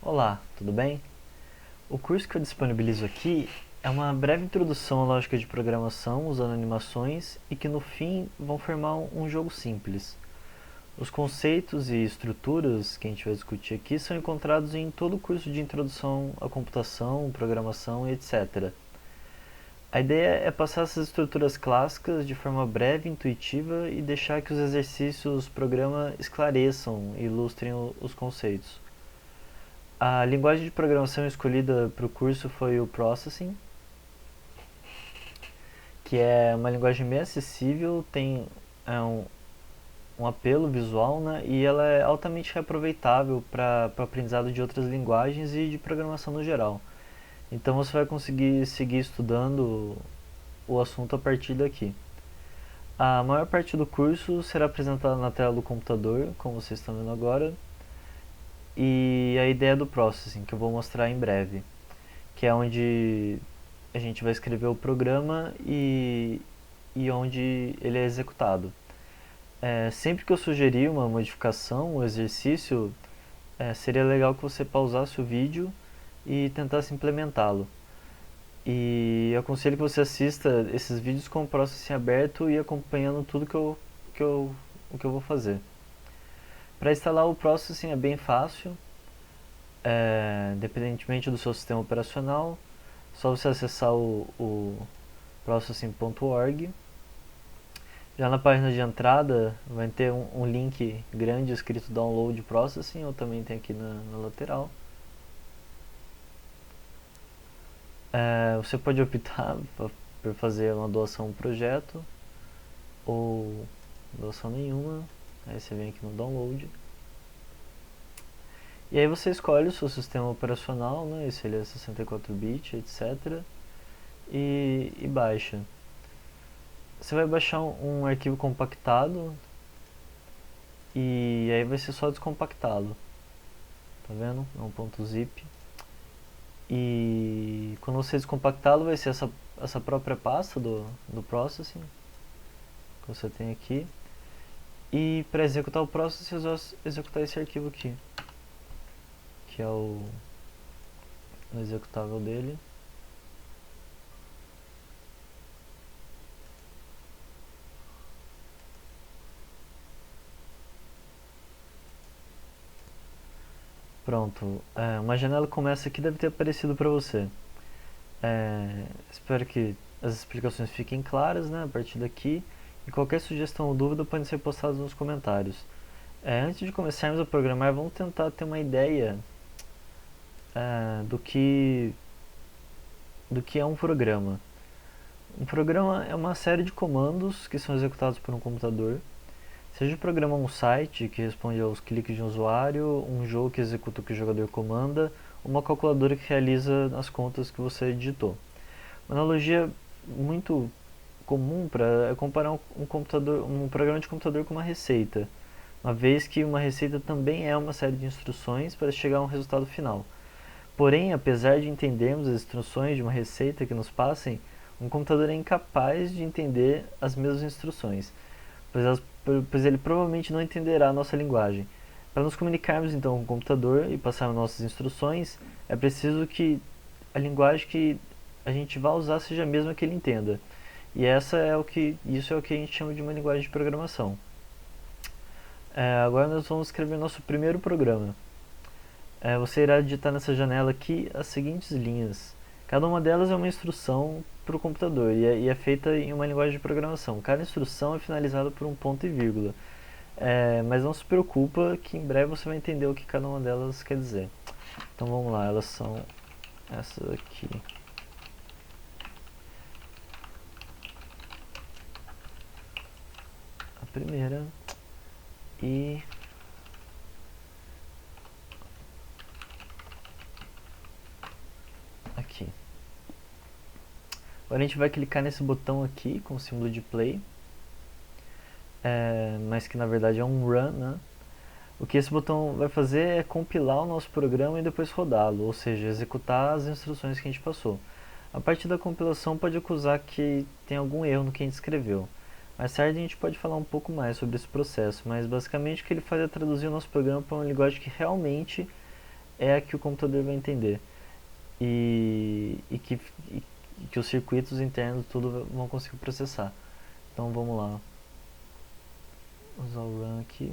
Olá, tudo bem? O curso que eu disponibilizo aqui é uma breve introdução à lógica de programação usando animações e que no fim vão formar um jogo simples. Os conceitos e estruturas que a gente vai discutir aqui são encontrados em todo o curso de introdução à computação, programação e etc. A ideia é passar essas estruturas clássicas de forma breve e intuitiva e deixar que os exercícios programa esclareçam e ilustrem os conceitos. A linguagem de programação escolhida para o curso foi o Processing, que é uma linguagem bem acessível, tem um apelo visual, né, e ela é altamente reaproveitável para o aprendizado de outras linguagens e de programação no geral. Então você vai conseguir seguir estudando o assunto a partir daqui. A maior parte do curso será apresentada na tela do computador, como vocês estão vendo agora, e a ideia do Processing, que eu vou mostrar em breve, que é onde a gente vai escrever o programa e onde ele é executado. Sempre que eu sugerir uma modificação, um exercício, seria legal que você pausasse o vídeo e tentasse implementá-lo. E eu aconselho que você assista esses vídeos com o Processing aberto e acompanhando tudo o que eu vou fazer. Para instalar o Processing é bem fácil, independentemente do seu sistema operacional, só você acessar o processing.org. Já na página de entrada vai ter um link grande escrito Download Processing, eu também tenho aqui na lateral. Você pode optar por fazer uma doação a um projeto ou doação nenhuma, aí você vem aqui no Download. E aí você escolhe o seu sistema operacional, né, se ele é 64-bit, etc. E baixa. Você vai baixar um arquivo compactado e aí vai ser só descompactá-lo. Tá vendo? É um ponto .zip. E quando você descompactá-lo vai ser essa própria pasta do Processing que você tem aqui. E para executar o Processing você vai executar esse arquivo aqui, que é o executável dele. Pronto, uma janela começa aqui, deve ter aparecido para você. Espero que as explicações fiquem claras, né, a partir daqui. E qualquer sugestão ou dúvida pode ser postada nos comentários. Antes de começarmos a programar, vamos tentar ter uma ideia do que é um programa. Um programa é uma série de comandos que são executados por um computador. Seja o programa um site que responde aos cliques de um usuário, um jogo que executa o que o jogador comanda, uma calculadora que realiza as contas que você digitou. Uma analogia muito comum é comparar um programa de computador com uma receita, uma vez que uma receita também é uma série de instruções para chegar a um resultado final. Porém, apesar de entendermos as instruções de uma receita que nos passem, um computador é incapaz de entender as mesmas instruções, pois ele provavelmente não entenderá a nossa linguagem. Para nos comunicarmos então com o computador e passarmos nossas instruções, é preciso que a linguagem que a gente vai usar seja a mesma que ele entenda. E isso é o que a gente chama de uma linguagem de programação. Agora nós vamos escrever nosso primeiro programa. Você irá digitar nessa janela aqui as seguintes linhas. Cada uma delas é uma instrução para o computador e é feita em uma linguagem de programação. Cada instrução é finalizada por um ponto e vírgula. Mas não se preocupa que em breve você vai entender o que cada uma delas quer dizer. Então vamos lá, elas são essas aqui. A primeira e aqui. Agora a gente vai clicar nesse botão aqui com o símbolo de play, mas que na verdade é um run, né? O que esse botão vai fazer é compilar o nosso programa e depois rodá-lo, ou seja, executar as instruções que a gente passou. A partir da compilação pode acusar que tem algum erro no que a gente escreveu. Mais tarde a gente pode falar um pouco mais sobre esse processo, mas basicamente o que ele faz é traduzir o nosso programa para uma linguagem que realmente é a que o computador vai entender e que os circuitos internos tudo vão conseguir processar. Então vamos lá, usar o run aqui.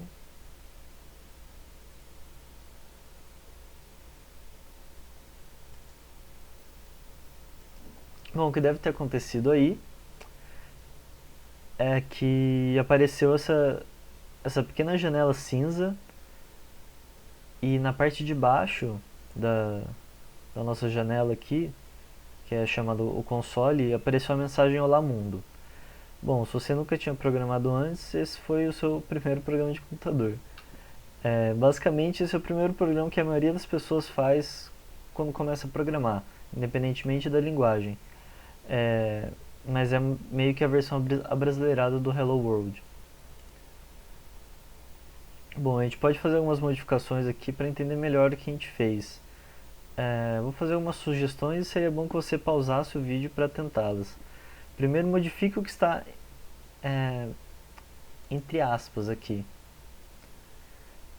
Bom, o que deve ter acontecido aí é que apareceu essa pequena janela cinza e na parte de baixo da nossa janela aqui, que é chamado o console, apareceu a mensagem Olá Mundo. Bom, se você nunca tinha programado antes, esse foi o seu primeiro programa de computador. Basicamente, esse é o primeiro programa que a maioria das pessoas faz quando começa a programar, independentemente da linguagem. É, mas é meio que a versão abrasileirada do Hello World. Bom, a gente pode fazer algumas modificações aqui para entender melhor o que a gente fez. Vou fazer algumas sugestões e seria bom que você pausasse o vídeo para tentá-las. Primeiro, modifique o que está entre aspas aqui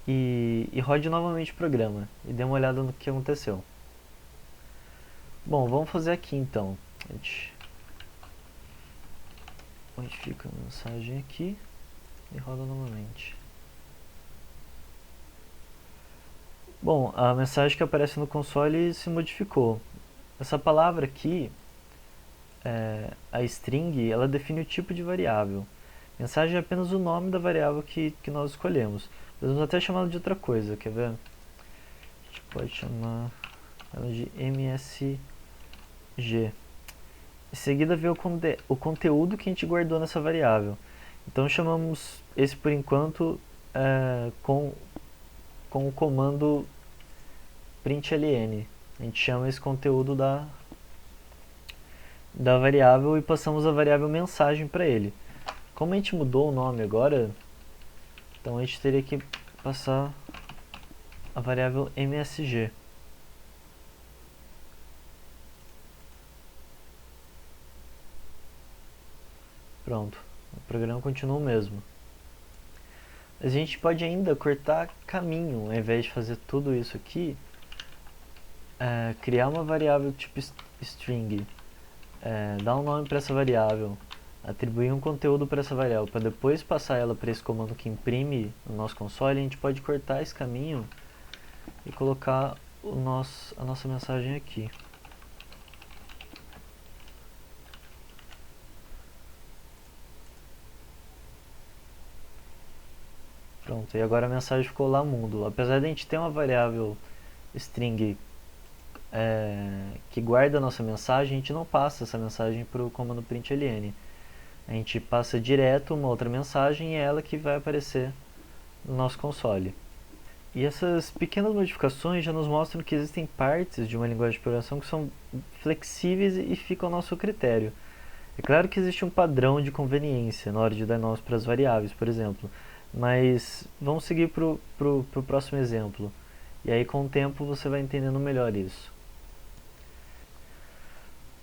e rode novamente o programa e dê uma olhada no que aconteceu. Bom, vamos fazer aqui então. A gente modifica a mensagem aqui e roda novamente. Bom, a mensagem que aparece no console se modificou. Essa palavra aqui, a string, ela define o tipo de variável. Mensagem é apenas o nome da variável que nós escolhemos. Podemos até chamá-la de outra coisa, quer ver? A gente pode chamar ela de msg. Em seguida vem o conteúdo que a gente guardou nessa variável. Então chamamos esse por enquanto com o comando println. A gente chama esse conteúdo da variável e passamos a variável mensagem para ele. Como a gente mudou o nome agora, então a gente teria que passar a variável msg. Pronto, o programa continua o mesmo. A gente pode ainda cortar caminho, ao invés de fazer tudo isso aqui, criar uma variável tipo string, dar um nome para essa variável, atribuir um conteúdo para essa variável, para depois passar ela para esse comando que imprime no nosso console. A gente pode cortar esse caminho e colocar a nossa mensagem aqui. Pronto, e agora a mensagem ficou lá mundo. Apesar de a gente ter uma variável string que guarda a nossa mensagem, a gente não passa essa mensagem para o comando println. A gente passa direto uma outra mensagem e é ela que vai aparecer no nosso console. E essas pequenas modificações já nos mostram que existem partes de uma linguagem de programação que são flexíveis e ficam ao nosso critério. É claro que existe um padrão de conveniência na hora de dar nomes para as variáveis, por exemplo, mas vamos seguir para o próximo exemplo. E aí com o tempo você vai entendendo melhor isso.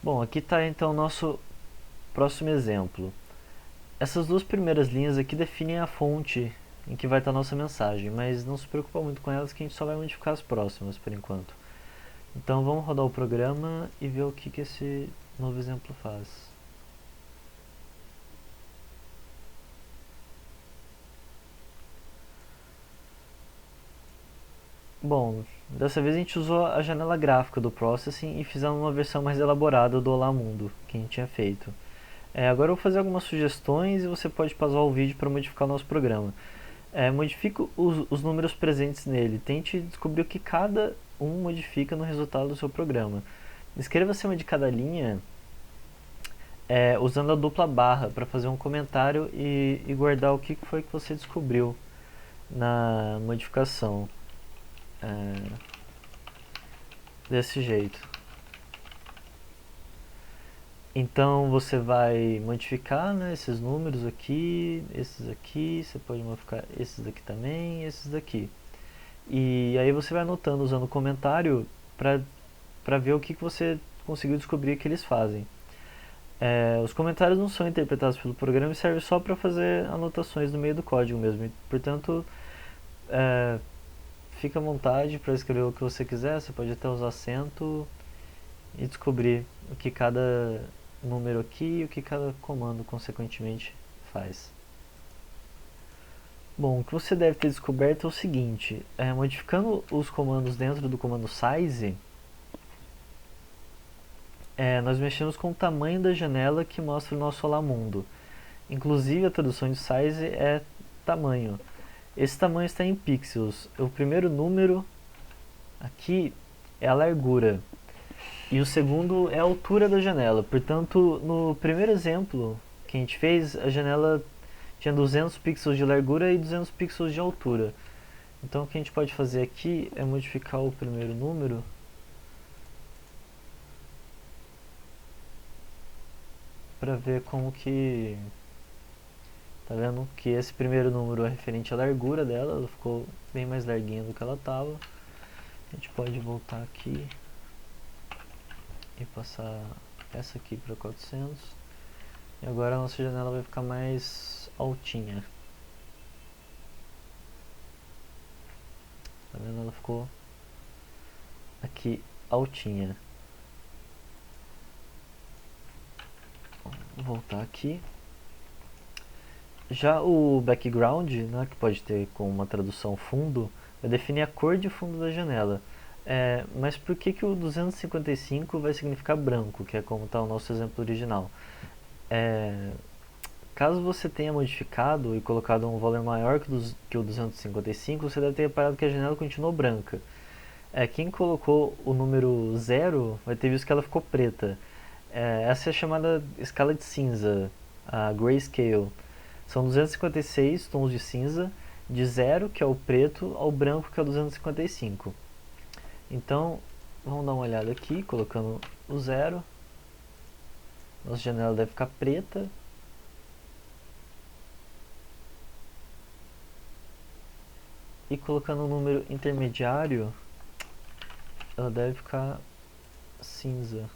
Bom, aqui está então o nosso próximo exemplo. Essas duas primeiras linhas aqui definem a fonte em que vai estar a nossa mensagem, mas não se preocupa muito com elas que a gente só vai modificar as próximas por enquanto. Então vamos rodar o programa e ver o que esse novo exemplo faz. Bom, dessa vez a gente usou a janela gráfica do Processing e fizemos uma versão mais elaborada do Olá Mundo que a gente tinha feito. Agora eu vou fazer algumas sugestões e você pode pausar o vídeo para modificar o nosso programa. Modifique os números presentes nele. Tente descobrir o que cada um modifica no resultado do seu programa. Escreva acima de cada linha usando a dupla barra para fazer um comentário e guardar o que foi que você descobriu na modificação. Desse jeito. Então você vai modificar, né, esses números aqui, esses aqui, você pode modificar esses daqui também, esses daqui. E aí você vai anotando usando o comentário para ver o que você conseguiu descobrir que eles fazem. Os comentários não são interpretados pelo programa e servem só para fazer anotações no meio do código mesmo. E, portanto, fica à vontade para escrever o que você quiser, você pode até usar acento e descobrir o que cada número aqui e o que cada comando consequentemente faz. Bom, o que você deve ter descoberto é o seguinte, modificando os comandos dentro do comando size, nós mexemos com o tamanho da janela que mostra o nosso Olá Mundo. Inclusive a tradução de size é tamanho. Esse tamanho está em pixels. O primeiro número aqui é a largura e o segundo é a altura da janela. Portanto, no primeiro exemplo que a gente fez, a janela tinha 200 pixels de largura e 200 pixels de altura. Então o que a gente pode fazer aqui é modificar o primeiro número para ver como que... Tá vendo que esse primeiro número é referente à largura dela, ela ficou bem mais larguinha do que ela estava. A gente pode voltar aqui e passar essa aqui para 400. E agora a nossa janela vai ficar mais altinha. Tá vendo? Ela ficou aqui altinha. Vou voltar aqui. Já o background, né, que pode ter com uma tradução fundo, vai definir a cor de fundo da janela. Mas por que o 255 vai significar branco, que é como está o nosso exemplo original? Caso você tenha modificado e colocado um valor maior que o 255, você deve ter reparado que a janela continuou branca. Quem colocou o número 0 vai ter visto que ela ficou preta. Essa é a chamada escala de cinza, a grayscale. São 256 tons de cinza, de 0, que é o preto, ao branco, que é o 255. Então, vamos dar uma olhada aqui, colocando o 0. Nossa janela deve ficar preta. E colocando um número intermediário, ela deve ficar cinza.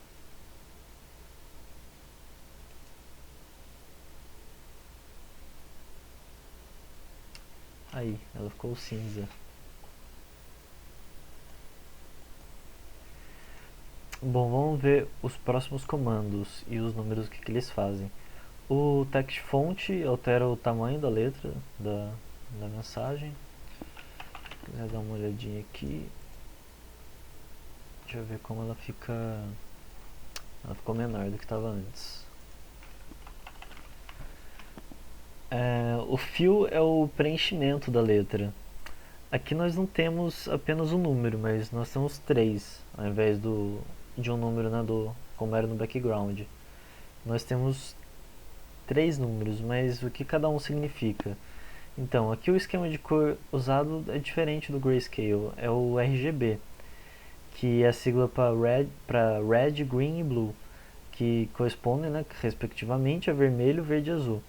Aí, ela ficou cinza. Bom, vamos ver os próximos comandos e os números que eles fazem. O text font altera o tamanho da letra da mensagem. Se quiser dar uma olhadinha aqui. Deixa eu ver como ela fica. Ela ficou menor do que estava antes. O fill é o preenchimento da letra. Aqui nós não temos apenas um número, mas nós temos 3, ao invés de um número, né, como era no background. Nós temos 3 números, mas o que cada um significa? Então, aqui o esquema de cor usado é diferente do grayscale, é o RGB, que é a sigla para red, green e blue, que correspondem, né, respectivamente a vermelho, verde e azul.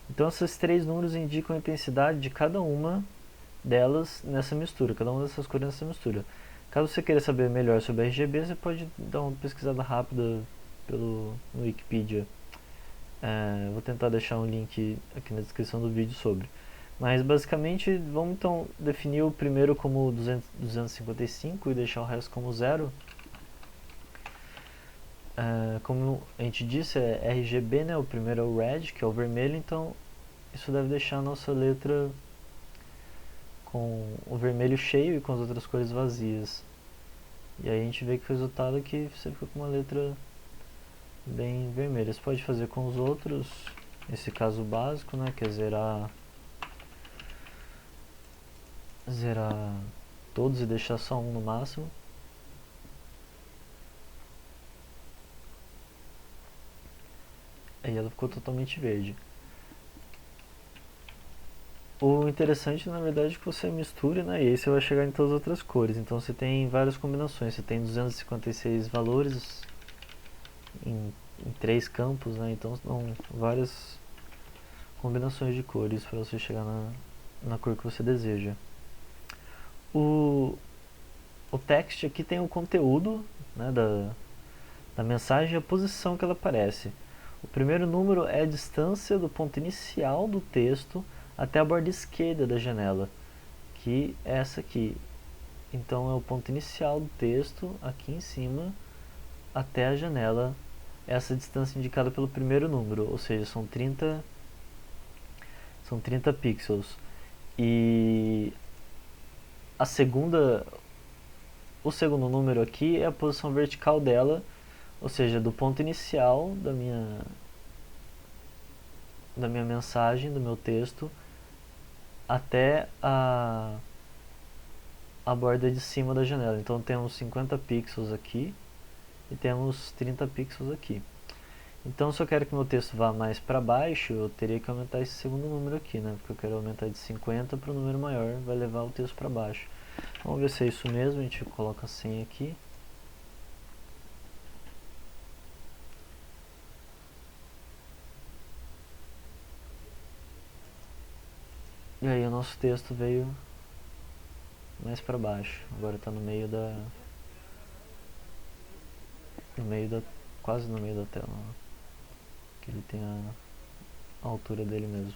Então esses 3 números indicam a intensidade de cada uma delas nessa mistura, cada uma dessas cores nessa mistura. Caso você queira saber melhor sobre RGB, você pode dar uma pesquisada rápida no Wikipedia. Vou tentar deixar um link aqui na descrição do vídeo sobre. Mas basicamente, vamos então definir o primeiro como 255 e deixar o resto como 0. Como a gente disse, é RGB, né? O primeiro é o red, que é o vermelho, então isso deve deixar a nossa letra com o vermelho cheio e com as outras cores vazias. E aí a gente vê que o resultado é que você fica com uma letra bem vermelha. Você pode fazer com os outros, esse caso básico, né? Que é zerar todos e deixar só um no máximo. Aí ela ficou totalmente verde. O interessante, na verdade, é que você misture, né, e aí você vai chegar em todas as outras cores. Então você tem várias combinações. Você tem 256 valores em 3 campos, né, então são várias combinações de cores para você chegar na cor que você deseja. O text aqui tem o conteúdo, né, da mensagem e a posição que ela aparece. O primeiro número é a distância do ponto inicial do texto até a borda esquerda da janela, que é essa aqui. Então é o ponto inicial do texto, aqui em cima, até a janela, essa distância indicada pelo primeiro número, ou seja, são 30 pixels. E a segunda, o segundo número aqui é a posição vertical dela, ou seja, do ponto inicial da minha mensagem, do meu texto, até a borda de cima da janela. Então temos 50 pixels aqui e temos 30 pixels aqui. Então, se eu quero que meu texto vá mais para baixo, eu teria que aumentar esse segundo número aqui, né? Porque eu quero aumentar de 50 para um número maior, vai levar o texto para baixo. Vamos ver se é isso mesmo, a gente coloca 100 aqui. E aí o nosso texto veio mais para baixo. Agora está no meio quase no meio da tela, ó. Que ele tem a altura dele mesmo.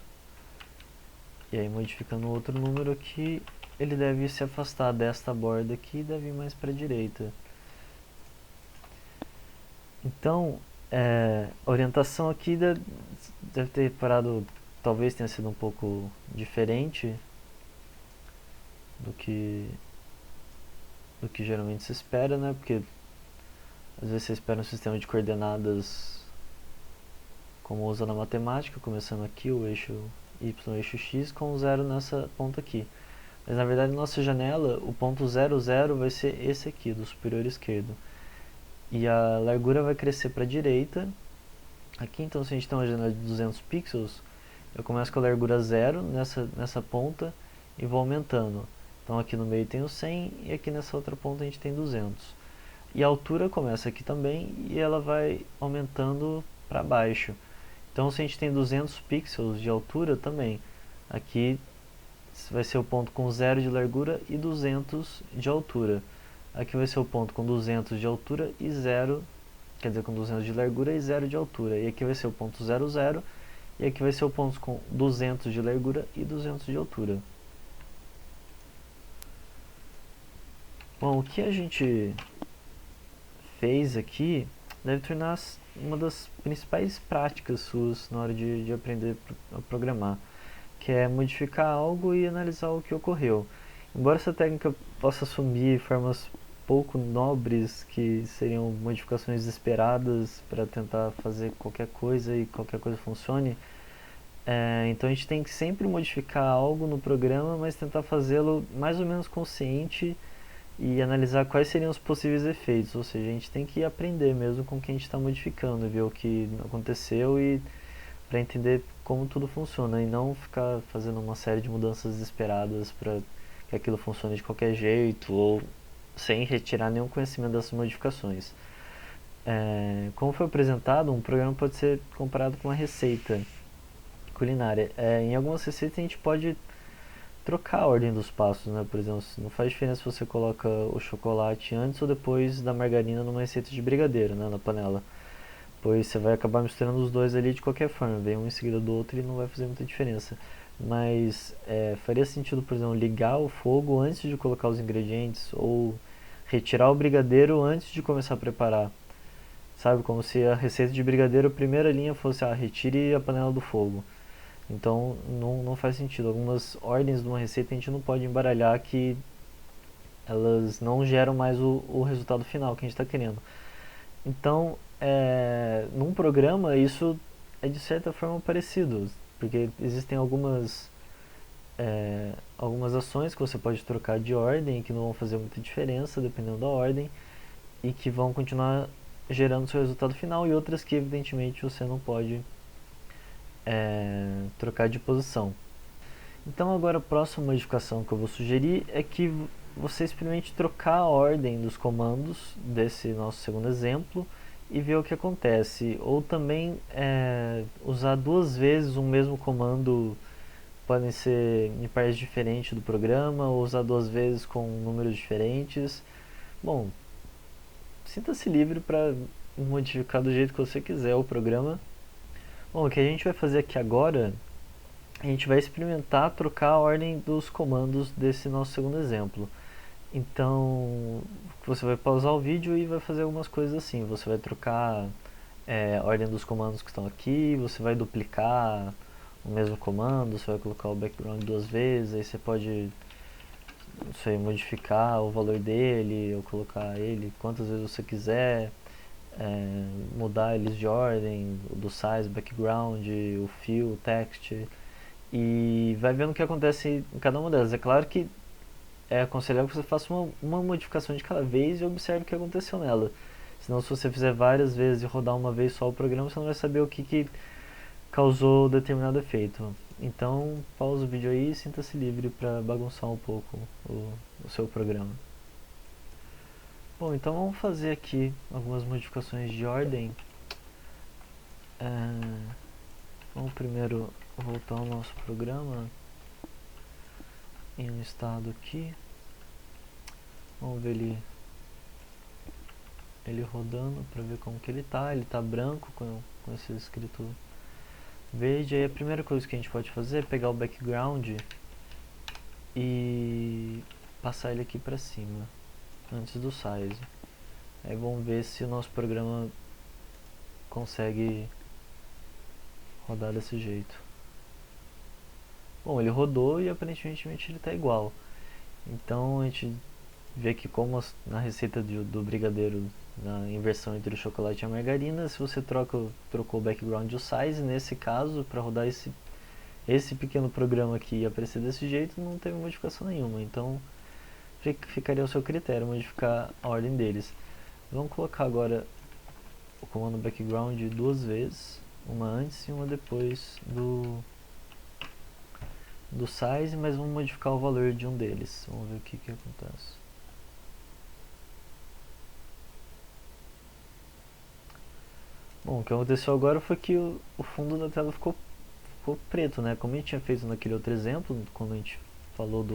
E aí modificando o outro número aqui, ele deve se afastar desta borda aqui e deve ir mais para a direita. Então, a orientação aqui deve ter parado, talvez tenha sido um pouco diferente do que geralmente se espera, né? Porque às vezes você espera um sistema de coordenadas como usa na matemática, começando aqui o eixo y, o eixo x, com 0 nessa ponta aqui. Mas na verdade, na nossa janela, o ponto 0, 0 vai ser esse aqui, do superior esquerdo. E a largura vai crescer para a direita. Aqui, então, se a gente tem uma janela de 200 pixels, eu começo com a largura 0 nessa ponta e vou aumentando. Então aqui no meio tem o 100 e aqui nessa outra ponta a gente tem 200. E a altura começa aqui também e ela vai aumentando para baixo. Então se a gente tem 200 pixels de altura também, aqui vai ser o ponto com 0 de largura e 200 de altura. Aqui vai ser o ponto com 200 de altura e 0, quer dizer, com 200 de largura e 0 de altura. E aqui vai ser o ponto 0, 0. E aqui vai ser o ponto com 200 de largura e 200 de altura. Bom, o que a gente fez aqui deve tornar uma das principais práticas suas na hora de aprender a programar, que é modificar algo e analisar o que ocorreu. Embora essa técnica possa assumir formas pouco nobres, que seriam modificações desesperadas para tentar fazer qualquer coisa e qualquer coisa funcione, então a gente tem que sempre modificar algo no programa, mas tentar fazê-lo mais ou menos consciente e analisar quais seriam os possíveis efeitos. Ou seja, a gente tem que aprender mesmo com o que a gente está modificando, ver o que aconteceu e para entender como tudo funciona e não ficar fazendo uma série de mudanças desesperadas para que aquilo funcione de qualquer jeito ou sem retirar nenhum conhecimento dessas modificações. Como foi apresentado, um programa pode ser comparado com uma receita culinária. Em algumas receitas a gente pode trocar a ordem dos passos, né? Por exemplo, não faz diferença se você coloca o chocolate antes ou depois da margarina numa receita de brigadeiro, né, na panela. Pois você vai acabar misturando os dois ali de qualquer forma, vem um em seguida do outro e não vai fazer muita diferença. Mas faria sentido, por exemplo, ligar o fogo antes de colocar os ingredientes ou retirar o brigadeiro antes de começar a preparar. Sabe, como se a receita de brigadeiro, a primeira linha fosse, retire a panela do fogo. Então não faz sentido. Algumas ordens de uma receita a gente não pode embaralhar, que elas não geram mais o resultado final que a gente está querendo. Então, num programa isso é de certa forma parecido, porque existem algumas ações que você pode trocar de ordem que não vão fazer muita diferença dependendo da ordem e que vão continuar gerando seu resultado final, e outras que evidentemente você não pode trocar de posição. Então agora a próxima modificação que eu vou sugerir é que você experimente trocar a ordem dos comandos desse nosso segundo exemplo e ver o que acontece. Ou também usar duas vezes o mesmo comando, podem ser em partes diferentes do programa, ou usar duas vezes com números diferentes. Bom, sinta-se livre para modificar do jeito que você quiser o programa. Bom, o que a gente vai fazer aqui agora, a gente vai experimentar trocar a ordem dos comandos desse nosso segundo exemplo. Então você vai pausar o vídeo e vai fazer algumas coisas assim. Você vai trocar a ordem dos comandos que estão aqui, você vai duplicar o mesmo comando, você vai colocar o background duas vezes, aí você pode, não sei, modificar o valor dele ou colocar ele quantas vezes você quiser, mudar eles de ordem, do size, background, o fill, o text, e vai vendo o que acontece em cada uma delas. É claro que é aconselhável que você faça uma modificação de cada vez e observe o que aconteceu nela. Senão, se você fizer várias vezes e rodar uma vez só o programa, você não vai saber o que causou determinado efeito. Então, pausa o vídeo aí e sinta-se livre para bagunçar um pouco o seu programa. Bom, então vamos fazer aqui algumas modificações de ordem. Vamos primeiro voltar ao nosso programa em um estado aqui. Vamos ver ele rodando para ver como que ele tá. Ele tá branco com esse escrito verde. Aí a primeira coisa que a gente pode fazer é pegar o background e passar ele aqui para cima antes do size. Aí vamos ver se o nosso programa consegue rodar desse jeito. Bom, ele rodou e aparentemente ele está igual. Então a gente vê que como na receita do brigadeiro, na inversão entre o chocolate e a margarina, se você trocou o background e o size, nesse caso, para rodar esse pequeno programa aqui e aparecer desse jeito, não teve modificação nenhuma. Então ficaria ao seu critério modificar a ordem deles. Vamos colocar agora o comando background duas vezes, uma antes e uma depois do size, mas vamos modificar o valor de um deles. Vamos ver o que acontece. Bom, o que aconteceu agora foi que o fundo da tela ficou preto, né? Como a gente tinha feito naquele outro exemplo, quando a gente falou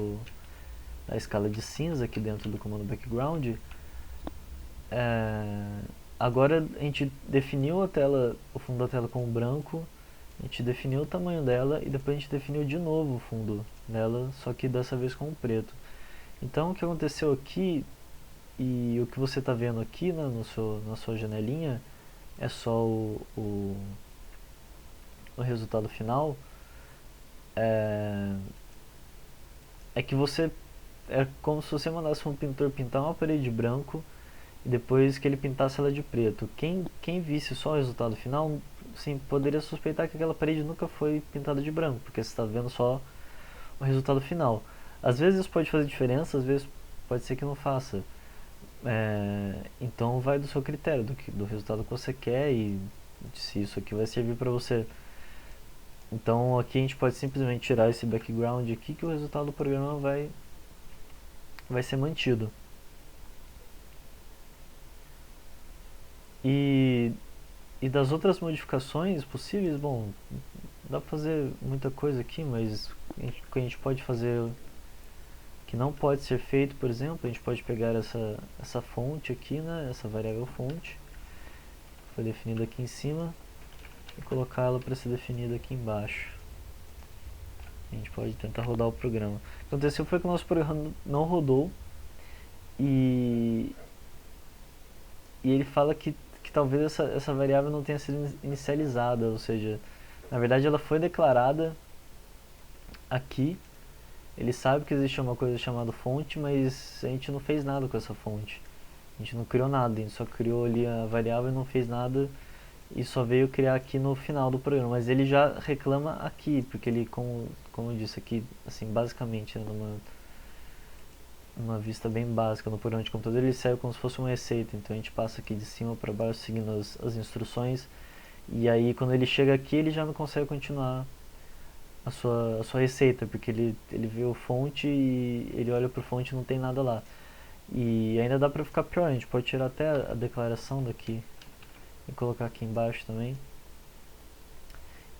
da escala de cinza aqui dentro do comando background, agora a gente definiu a tela, o fundo da tela como branco, a gente definiu o tamanho dela e depois a gente definiu de novo o fundo dela, só que dessa vez com preto. Então o que aconteceu aqui e o que você está vendo aqui, né, na sua janelinha é só o resultado final. É que você é como se você mandasse um pintor pintar uma parede de branco e depois que ele pintasse ela de preto. Quem visse só o resultado final, sim, poderia suspeitar que aquela parede nunca foi pintada de branco, porque você está vendo só o resultado final. Às vezes isso pode fazer diferença, às vezes pode ser que não faça. Então vai do seu critério, do resultado que você quer e se isso aqui vai servir para você. Então aqui a gente pode simplesmente tirar esse background aqui que o resultado do programa vai ser mantido. E das outras modificações possíveis, bom, dá pra fazer muita coisa aqui, mas o que a gente pode fazer que não pode ser feito, por exemplo, a gente pode pegar essa fonte aqui, né, essa variável fonte, foi definida aqui em cima, e colocá-la para ser definida aqui embaixo. A gente pode tentar rodar o programa. O que aconteceu foi que o nosso programa não rodou e ele fala que talvez essa variável não tenha sido inicializada, ou seja, na verdade ela foi declarada aqui. Ele sabe que existe uma coisa chamada fonte, mas a gente não fez nada com essa fonte. A gente não criou nada, a gente só criou ali a variável e não fez nada e só veio criar aqui no final do programa. Mas ele já reclama aqui, porque ele, como eu disse aqui, assim, basicamente, né, numa vista bem básica no programa de computador, ele serve como se fosse uma receita. Então a gente passa aqui de cima para baixo seguindo as instruções e aí quando ele chega aqui ele já não consegue continuar a sua receita, porque ele vê o fonte e ele olha pro fonte e não tem nada lá. E ainda dá pra ficar pior, a gente pode tirar até a declaração daqui e colocar aqui embaixo também.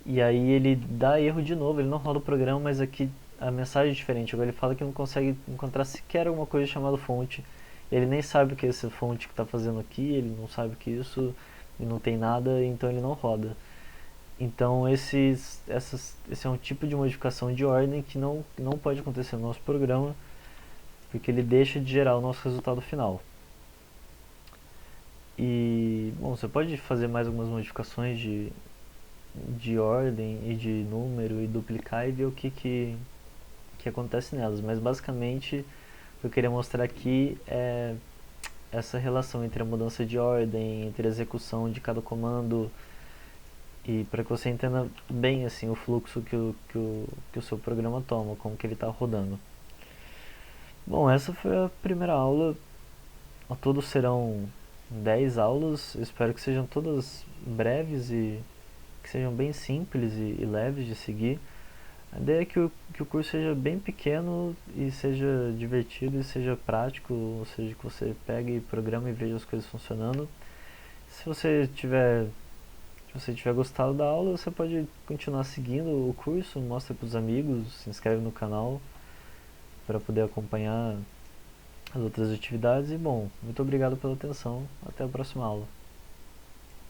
E aí ele dá erro de novo, ele não roda o programa, mas aqui a mensagem é diferente. Agora ele fala que não consegue encontrar sequer alguma coisa chamada fonte. Ele nem sabe o que é essa fonte que está fazendo aqui, ele não sabe que isso, e não tem nada, então ele não roda. Então esse é um tipo de modificação de ordem que não pode acontecer no nosso programa. porque ele deixa de gerar o nosso resultado final. E, bom, você pode fazer mais algumas modificações de ordem e de número e duplicar e ver o que acontece nelas, mas basicamente o que eu queria mostrar aqui é essa relação entre a mudança de ordem, entre a execução de cada comando, e para que você entenda bem assim o fluxo que o seu programa toma, como que ele está rodando. Bom, essa foi a primeira aula. Ao todo serão 10 aulas. Eu espero que sejam todas breves e que sejam bem simples e leves de seguir. A ideia é que o curso seja bem pequeno e seja divertido e seja prático, ou seja, que você pegue e programa e veja as coisas funcionando. Se você tiver Se você tiver gostado da aula, você pode continuar seguindo o curso, mostra para os amigos, se inscreve no canal para poder acompanhar as outras atividades. E bom, muito obrigado pela atenção. Até a próxima aula.